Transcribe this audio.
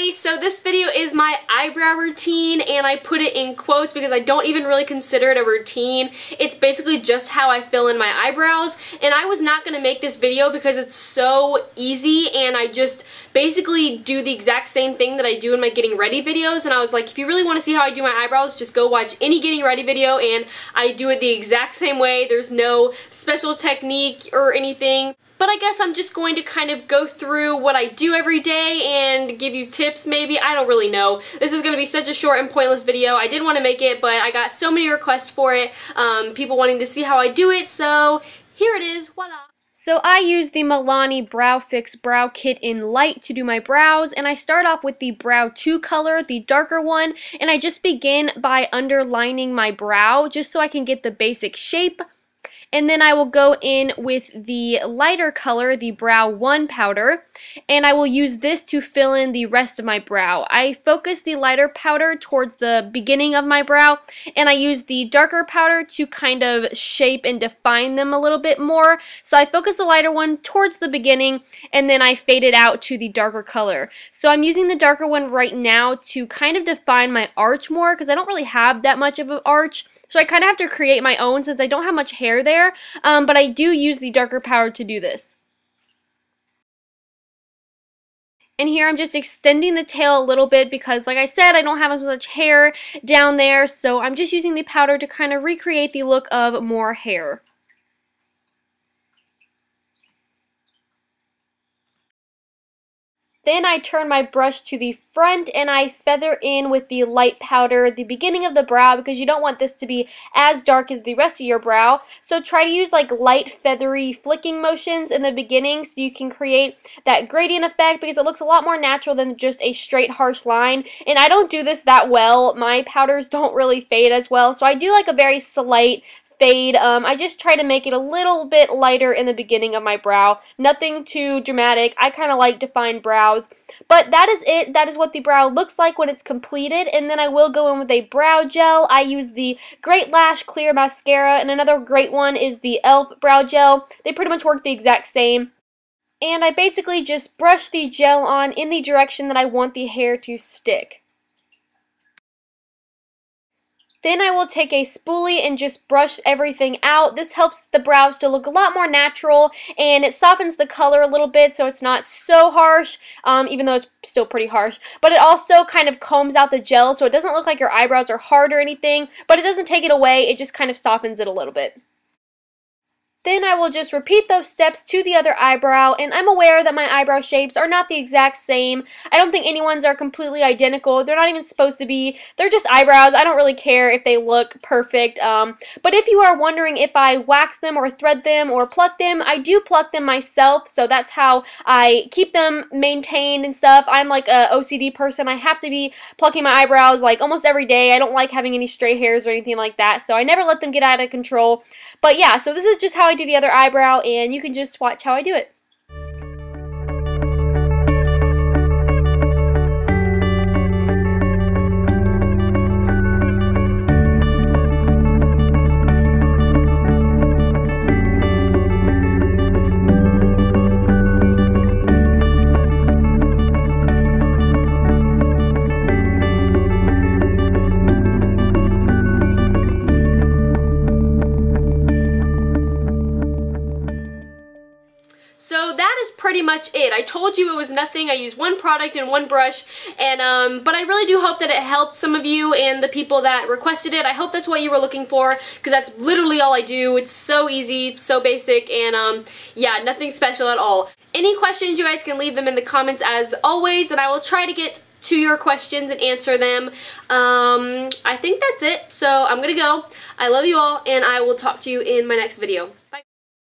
everybody, so this video is my eyebrow routine, and I put it in quotes because I don't even really consider it a routine. It's basically just how I fill in my eyebrows, and I was not going to make this video because it's so easy, and I just basically do the exact same thing that I do in my getting ready videos, and I was like, if you really want to see how I do my eyebrows, just go watch any getting ready video, and I do it the exact same way. There's no special technique or anything. But I guess I'm just going to kind of go through what I do every day and give you tips maybe. I don't really know. This is going to be such a short and pointless video. I didn't want to make it, but I got so many requests for it. People wanting to see how I do it, so here it is. Voila! So I use the Milani Brow Fix Brow Kit in Light to do my brows, and I start off with the Brow 2 color, the darker one, and I just begin by underlining my brow just so I can get the basic shape. And then I will go in with the lighter color, the Brow 1 powder, and I will use this to fill in the rest of my brow. I focus the lighter powder towards the beginning of my brow, and I use the darker powder to kind of shape and define them a little bit more. So I focus the lighter one towards the beginning, and then I fade it out to the darker color. So I'm using the darker one right now to kind of define my arch more, because I don't really have that much of an arch. So I kind of have to create my own since I don't have much hair there, but I do use the darker powder to do this. And here I'm just extending the tail a little bit because, like I said, I don't have as much hair down there, so I'm just using the powder to kind of recreate the look of more hair. Then I turn my brush to the front and I feather in with the light powder at the beginning of the brow because you don't want this to be as dark as the rest of your brow. So try to use like light feathery flicking motions in the beginning so you can create that gradient effect because it looks a lot more natural than just a straight harsh line. And I don't do this that well. My powders don't really fade as well. So I do like a very slight fade. I just try to make it a little bit lighter in the beginning of my brow. Nothing too dramatic. I kind of like defined brows. But that is it. That is what the brow looks like when it's completed. And then I will go in with a brow gel. I use the Great Lash Clear Mascara, and another great one is the e.l.f. brow gel. They pretty much work the exact same. And I basically just brush the gel on in the direction that I want the hair to stick. Then I will take a spoolie and just brush everything out. This helps the brows to look a lot more natural, and it softens the color a little bit so it's not so harsh, even though it's still pretty harsh. But it also kind of combs out the gel so it doesn't look like your eyebrows are hard or anything, but it doesn't take it away, it just kind of softens it a little bit. Then I will just repeat those steps to the other eyebrow, and I'm aware that my eyebrow shapes are not the exact same. I don't think anyone's are completely identical. They're not even supposed to be. They're just eyebrows. I don't really care if they look perfect. But if you are wondering if I wax them or thread them or pluck them, I do pluck them myself, so that's how I keep them maintained and stuff. I'm like a OCD person. I have to be plucking my eyebrows like almost every day. I don't like having any stray hairs or anything like that, so I never let them get out of control. But yeah, so this is just how I do the other eyebrow, and you can just watch how I do it. So that is pretty much it. I told you it was nothing. I used one product and one brush, and but I really do hope that it helped some of you and the people that requested it. I hope that's what you were looking for, because that's literally all I do. It's so easy, so basic, and yeah, nothing special at all. Any questions, you guys can leave them in the comments as always, and I will try to get to your questions and answer them. I think that's it, so I'm gonna go. I love you all, and I will talk to you in my next video. Bye.